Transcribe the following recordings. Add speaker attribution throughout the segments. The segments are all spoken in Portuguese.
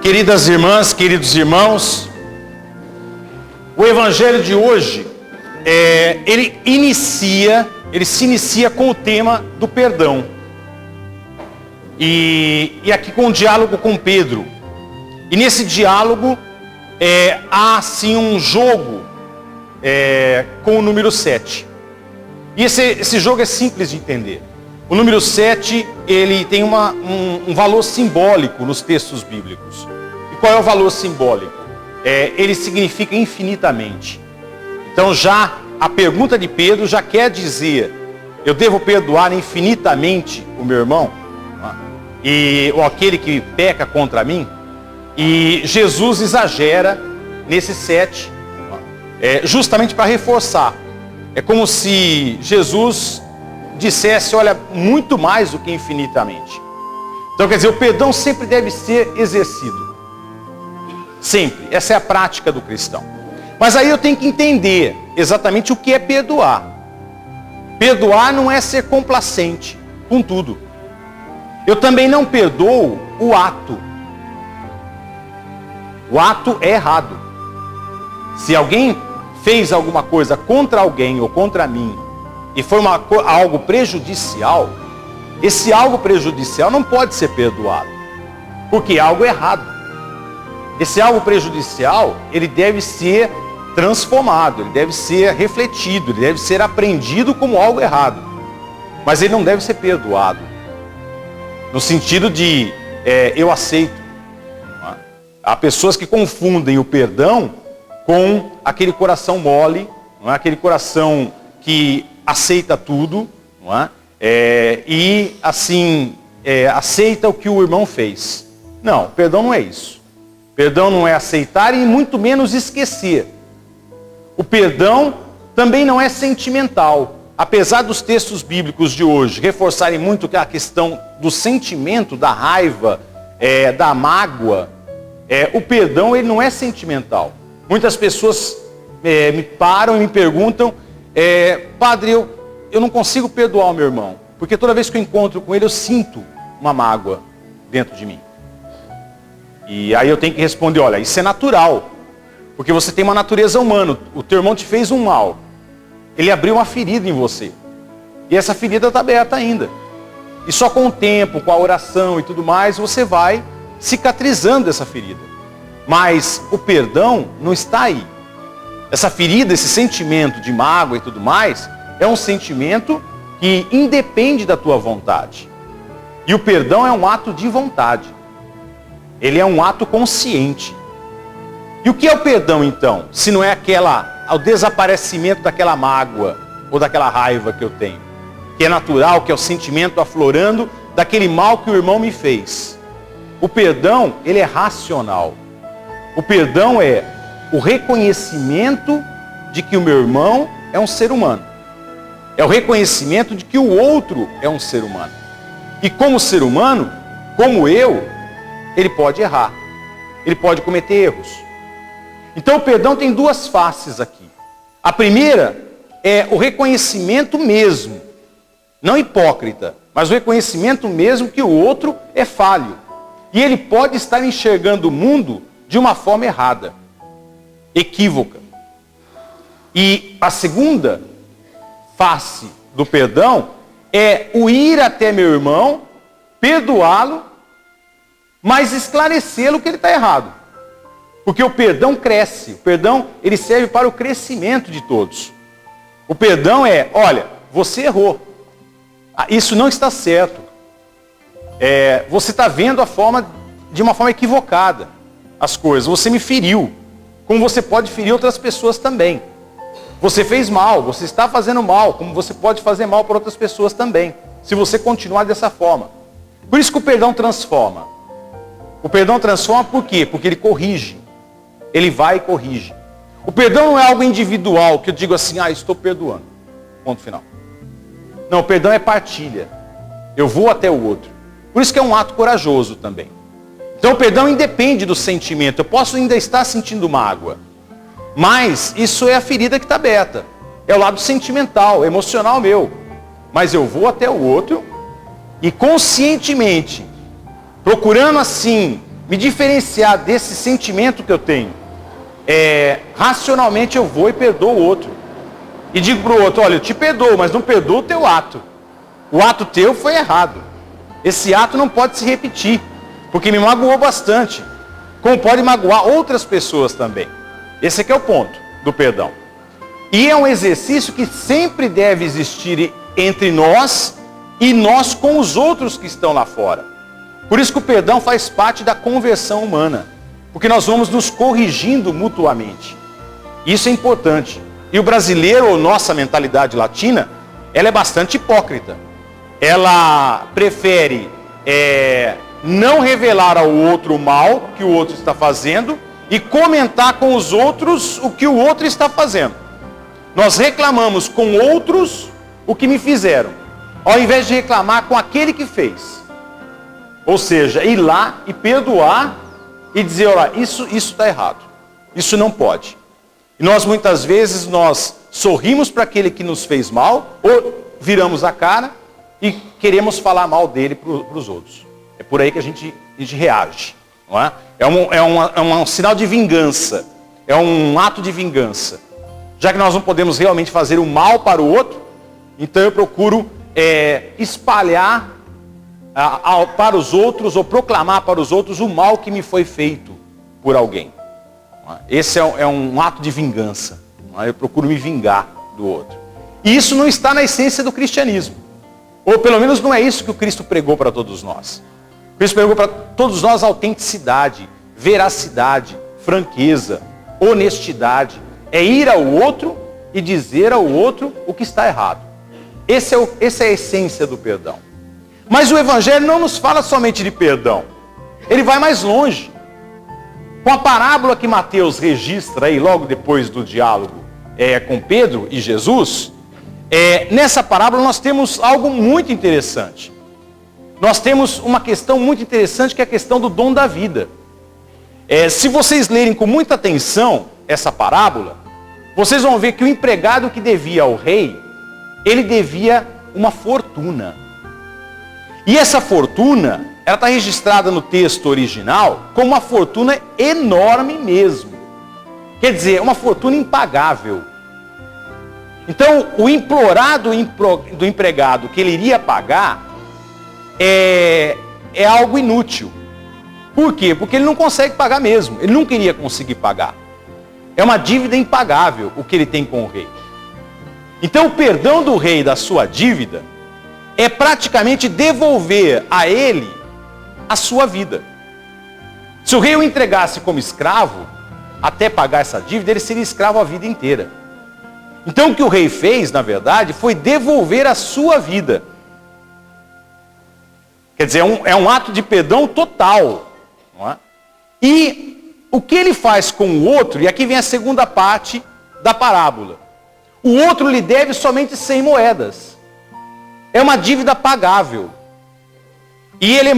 Speaker 1: Queridas irmãs, queridos irmãos, o evangelho de hoje, ele se inicia com o tema do perdão. E aqui com um diálogo com Pedro. E nesse diálogo, há assim um jogo com o número 7. E esse jogo é simples de entender. O número 7, ele tem um valor simbólico nos textos bíblicos. E qual é o valor simbólico? Ele significa infinitamente. Então já a pergunta de Pedro já quer dizer, eu devo perdoar infinitamente o meu irmão? Ou aquele que peca contra mim? E Jesus exagera nesse 7, justamente para reforçar. É como se Jesus dissesse, olha, muito mais do que infinitamente. Então quer dizer, o perdão sempre deve ser exercido. Sempre. Essa é a prática do cristão. Mas aí eu tenho que entender exatamente o que é perdoar. Perdoar não é ser complacente com tudo. Eu também não perdoo o ato. O ato é errado. Se alguém fez alguma coisa contra alguém ou contra mim, e foi algo prejudicial, esse algo prejudicial não pode ser perdoado, porque é algo errado. Esse algo prejudicial, ele deve ser transformado, ele deve ser refletido, ele deve ser apreendido como algo errado. Mas ele não deve ser perdoado, no sentido de, eu aceito. Há pessoas que confundem o perdão com aquele coração mole, não é? Aquele coração que aceita tudo, não é? E assim, aceita o que o irmão fez. Não, perdão não é isso. Perdão não é aceitar e muito menos esquecer. O perdão também não é sentimental. Apesar dos textos bíblicos de hoje reforçarem muito a questão do sentimento, da raiva, da mágoa, o perdão ele não é sentimental. Muitas pessoas me param e me perguntam, padre, eu não consigo perdoar o meu irmão, porque toda vez que eu encontro com ele eu sinto uma mágoa dentro de mim. E aí eu tenho que responder, olha, isso é natural, porque você tem uma natureza humana, o teu irmão te fez um mal, ele abriu uma ferida em você, e essa ferida está aberta ainda. E só com o tempo, com a oração e tudo mais, você vai cicatrizando essa ferida. Mas o perdão não está aí. Essa ferida, esse sentimento de mágoa e tudo mais, é um sentimento que independe da tua vontade. E o perdão é um ato de vontade. Ele é um ato consciente. E o que é o perdão então? Se não é o desaparecimento daquela mágoa ou daquela raiva que eu tenho. Que é natural, que é o sentimento aflorando daquele mal que o irmão me fez. O perdão, ele é racional. O perdão é o reconhecimento de que o meu irmão é um ser humano. É o reconhecimento de que o outro é um ser humano. E como ser humano, como eu, ele pode errar. Ele pode cometer erros. Então o perdão tem duas faces aqui. A primeira é o reconhecimento mesmo. Não hipócrita, mas o reconhecimento mesmo que o outro é falho. E ele pode estar enxergando o mundo de uma forma errada, equívoca. E a segunda face do perdão é o ir até meu irmão, perdoá-lo, mas esclarecê-lo que ele está errado. Porque o perdão cresce, o perdão ele serve para o crescimento de todos. O perdão é, olha, você errou, isso não está certo. Você está vendo de uma forma equivocada as coisas. Você me feriu, como você pode ferir outras pessoas também. Você fez mal, você está fazendo mal, como você pode fazer mal para outras pessoas também, se você continuar dessa forma. Por isso que o perdão transforma. O perdão transforma por quê? Porque ele corrige. Ele vai e corrige. O perdão não é algo individual, que eu digo assim, estou perdoando. Ponto final. Não, o perdão é partilha. Eu vou até o outro. Por isso que é um ato corajoso também. Então o perdão independe do sentimento. Eu posso ainda estar sentindo mágoa. Mas isso é a ferida que está aberta. É o lado sentimental, emocional meu. Mas eu vou até o outro e conscientemente, procurando assim me diferenciar desse sentimento que eu tenho, racionalmente eu vou e perdoo o outro. E digo para o outro, olha, eu te perdoo, mas não perdoo o teu ato. O ato teu foi errado. Esse ato não pode se repetir, porque me magoou bastante. Como pode magoar outras pessoas também. Esse aqui é o ponto do perdão. E é um exercício que sempre deve existir entre nós e nós com os outros que estão lá fora. Por isso que o perdão faz parte da conversão humana. Porque nós vamos nos corrigindo mutuamente. Isso é importante. E o brasileiro, ou nossa mentalidade latina, ela é bastante hipócrita. Ela prefere não revelar ao outro o mal que o outro está fazendo e comentar com os outros o que o outro está fazendo. Nós reclamamos com outros o que me fizeram, ao invés de reclamar com aquele que fez. Ou seja, ir lá e perdoar e dizer, olha, isso está errado. Isso não pode. E nós muitas vezes sorrimos para aquele que nos fez mal, ou viramos a cara e queremos falar mal dele para os outros. É por aí que a gente reage. Não é? É um sinal de vingança. É um ato de vingança. Já que nós não podemos realmente fazer o mal para o outro, então eu procuro espalhar para os outros, ou proclamar para os outros o mal que me foi feito por alguém. Esse é um ato de vingança. Eu procuro me vingar do outro. E isso não está na essência do cristianismo. Ou pelo menos não é isso que o Cristo pregou para todos nós. O Cristo pregou para todos nós autenticidade, veracidade, franqueza, honestidade. É ir ao outro e dizer ao outro o que está errado. Essa é a essência do perdão. Mas o Evangelho não nos fala somente de perdão. Ele vai mais longe. Com a parábola que Mateus registra aí, logo depois do diálogo com Pedro e Jesus, nessa parábola nós temos algo muito interessante. Nós temos uma questão muito interessante, que é a questão do dom da vida. Se vocês lerem com muita atenção essa parábola, vocês vão ver que o empregado que devia ao rei, ele devia uma fortuna. E essa fortuna, ela está registrada no texto original como uma fortuna enorme mesmo. Quer dizer, uma fortuna impagável. Então, o implorado do empregado que ele iria pagar é algo inútil. Por quê? Porque ele não consegue pagar mesmo. Ele nunca iria conseguir pagar. É uma dívida impagável o que ele tem com o rei. Então, o perdão do rei da sua dívida é praticamente devolver a ele a sua vida. Se o rei o entregasse como escravo, até pagar essa dívida, ele seria escravo a vida inteira. Então o que o rei fez, na verdade, foi devolver a sua vida. Quer dizer, é um ato de perdão total. Não é? E o que ele faz com o outro, e aqui vem a segunda parte da parábola. O outro lhe deve somente 100 moedas. É uma dívida pagável. E ele é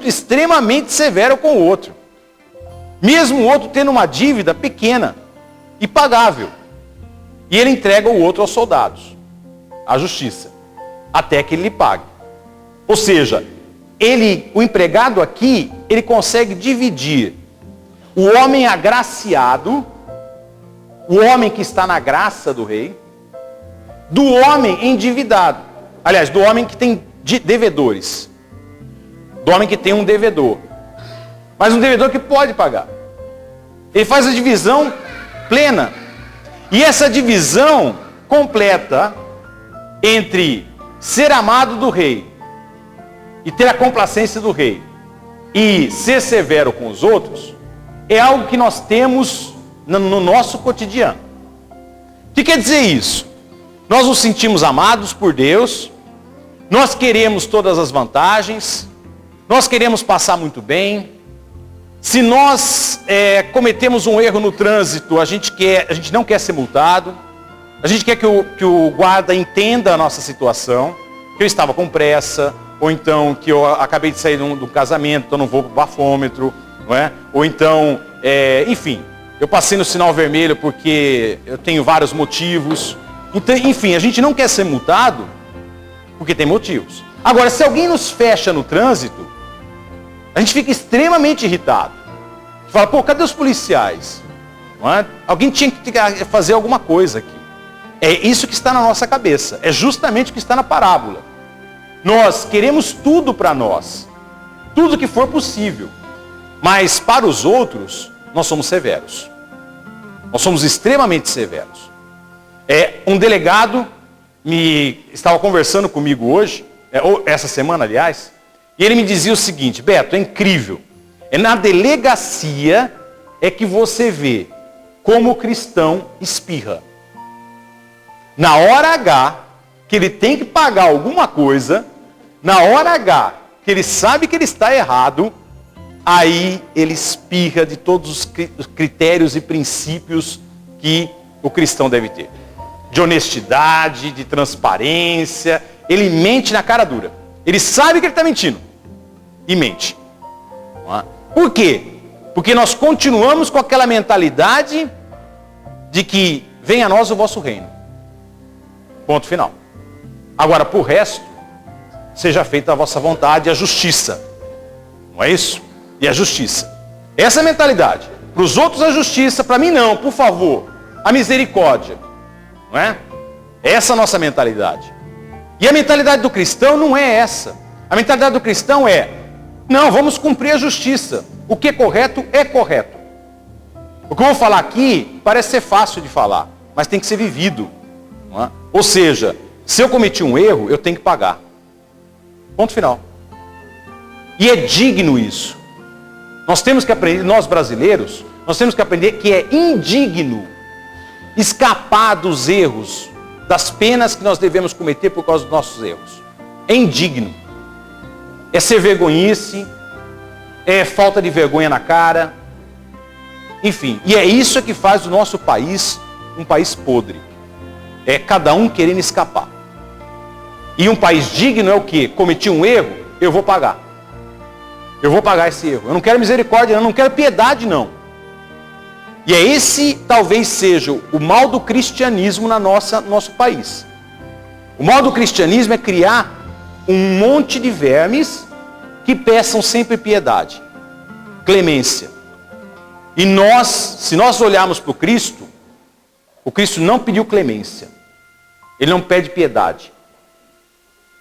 Speaker 1: extremamente severo com o outro. Mesmo o outro tendo uma dívida pequena e pagável. E ele entrega o outro aos soldados, à justiça, até que ele lhe pague. Ou seja, o empregado aqui, ele consegue dividir o homem agraciado, o homem que está na graça do rei, do homem endividado. Aliás, do homem que tem devedores. Do homem que tem um devedor. Mas um devedor que pode pagar. Ele faz a divisão plena. E essa divisão completa entre ser amado do rei e ter a complacência do rei e ser severo com os outros é algo que nós temos no nosso cotidiano. O que quer dizer isso? Nós nos sentimos amados por Deus, nós queremos todas as vantagens, nós queremos passar muito bem. Se nós cometemos um erro no trânsito, a gente não quer ser multado, a gente quer que o guarda entenda a nossa situação, que eu estava com pressa, ou então que eu acabei de sair do casamento, então não vou para o bafômetro, não é? Ou então, enfim, eu passei no sinal vermelho porque eu tenho vários motivos. Então, enfim, a gente não quer ser multado porque tem motivos. Agora, se alguém nos fecha no trânsito, a gente fica extremamente irritado. Fala, pô, cadê os policiais? Não é? Alguém tinha que fazer alguma coisa aqui. É isso que está na nossa cabeça. É justamente o que está na parábola. Nós queremos tudo para nós. Tudo que for possível. Mas para os outros, nós somos severos. Nós somos extremamente severos. Um delegado estava conversando comigo hoje, essa semana, aliás, e ele me dizia o seguinte: Beto, é incrível. É na delegacia que você vê como o cristão espirra. Na hora H, que ele tem que pagar alguma coisa, na hora H, que ele sabe que ele está errado, aí ele espirra de todos os critérios e princípios que o cristão deve ter. De honestidade, de transparência. Ele mente na cara dura. Ele sabe que ele está mentindo. E mente. Por quê? Porque nós continuamos com aquela mentalidade de que venha a nós o vosso reino. Ponto final. Agora, por resto, seja feita a vossa vontade e a justiça. Não é isso? E a justiça. Essa é a mentalidade. Para os outros a justiça, para mim não, por favor. A misericórdia. Não é? Essa é a nossa mentalidade. E a mentalidade do cristão não é essa. A mentalidade do cristão é: não, vamos cumprir a justiça. O que é correto é correto. O que eu vou falar aqui parece ser fácil de falar, mas tem que ser vivido. Não é? Ou seja, se eu cometi um erro, eu tenho que pagar. Ponto final. E é digno isso. Nós temos que aprender, nós brasileiros, nós temos que aprender que é indigno escapar dos erros, das penas que nós devemos cometer por causa dos nossos erros. É indigno. É ser vergonhice, é falta de vergonha na cara. Enfim, e é isso que faz o nosso país um país podre. É cada um querendo escapar. E um país digno é o quê? Cometi um erro, eu vou pagar. Eu vou pagar esse erro. Eu não quero misericórdia, eu não quero piedade, não. E é esse, talvez seja, o mal do cristianismo no nosso país. O mal do cristianismo é criar um monte de vermes que peçam sempre piedade, clemência. E nós, se nós olharmos para o Cristo não pediu clemência. Ele não pede piedade.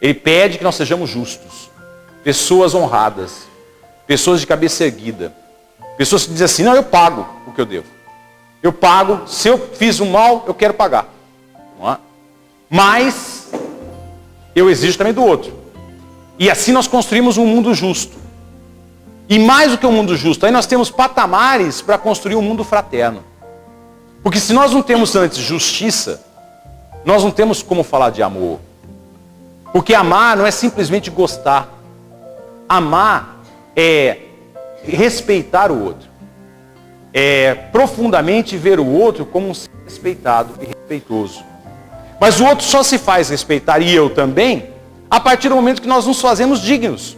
Speaker 1: Ele pede que nós sejamos justos. Pessoas honradas. Pessoas de cabeça erguida. Pessoas que dizem assim: não, eu pago o que eu devo. Eu pago, se eu fiz um mal, eu quero pagar. Não é? Mas eu exijo também do outro. E assim nós construímos um mundo justo. E mais do que um mundo justo, aí nós temos patamares para construir um mundo fraterno. Porque se nós não temos antes justiça, nós não temos como falar de amor. Porque amar não é simplesmente gostar. Amar é respeitar o outro. É profundamente ver o outro como um ser respeitado e respeitoso. Mas o outro só se faz respeitar, e eu também, a partir do momento que nós nos fazemos dignos.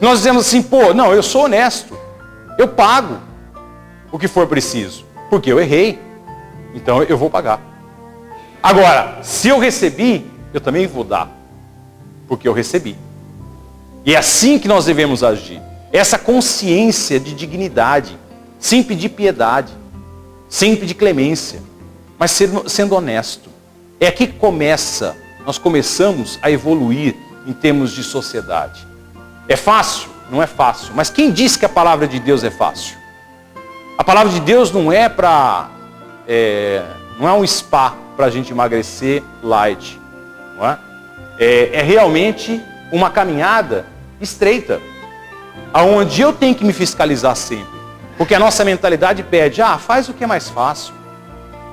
Speaker 1: Nós dizemos assim: pô, não, eu sou honesto. Eu pago o que for preciso. Porque eu errei. Então eu vou pagar. Agora, se eu recebi, eu também vou dar. Porque eu recebi. E é assim que nós devemos agir. Essa consciência de dignidade. Sem pedir piedade, sem pedir clemência, mas sendo honesto. É aqui que nós começamos a evoluir em termos de sociedade. É fácil? Não é fácil. Mas quem disse que a palavra de Deus é fácil? A palavra de Deus não é não é um spa para a gente emagrecer light. Não é? É realmente uma caminhada estreita, aonde eu tenho que me fiscalizar sempre. Porque a nossa mentalidade pede: faz o que é mais fácil.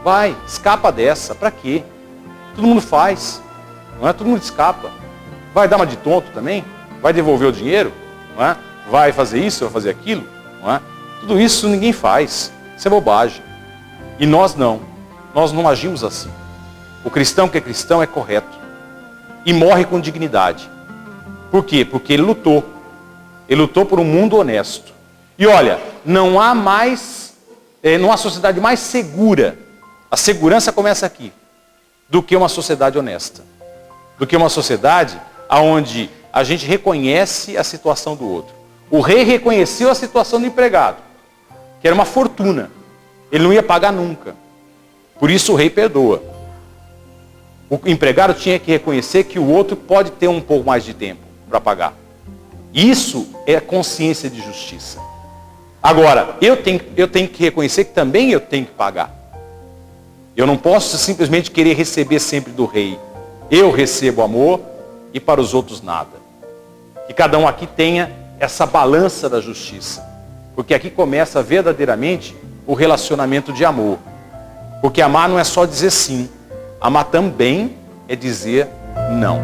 Speaker 1: Vai, escapa dessa. Para quê? Todo mundo faz. Não é? Todo mundo escapa. Vai dar uma de tonto também? Vai devolver o dinheiro? Não é? Vai fazer isso, vai fazer aquilo? Não é? Tudo isso ninguém faz. Isso é bobagem. E nós não. Nós não agimos assim. O cristão que é cristão é correto. E morre com dignidade. Por quê? Porque ele lutou. Ele lutou por um mundo honesto. E olha, não há sociedade mais segura, a segurança começa aqui, do que uma sociedade honesta. Do que uma sociedade onde a gente reconhece a situação do outro. O rei reconheceu a situação do empregado. que era uma fortuna. Ele não ia pagar nunca. Por isso o rei perdoa. O empregado tinha que reconhecer que o outro pode ter um pouco mais de tempo para pagar. Isso é consciência de justiça. Agora, eu tenho que reconhecer que também eu tenho que pagar. Eu não posso simplesmente querer receber sempre do rei. Eu recebo amor e para os outros nada. Que cada um aqui tenha essa balança da justiça. Porque aqui começa verdadeiramente o relacionamento de amor. Porque amar não é só dizer sim. Amar também é dizer não.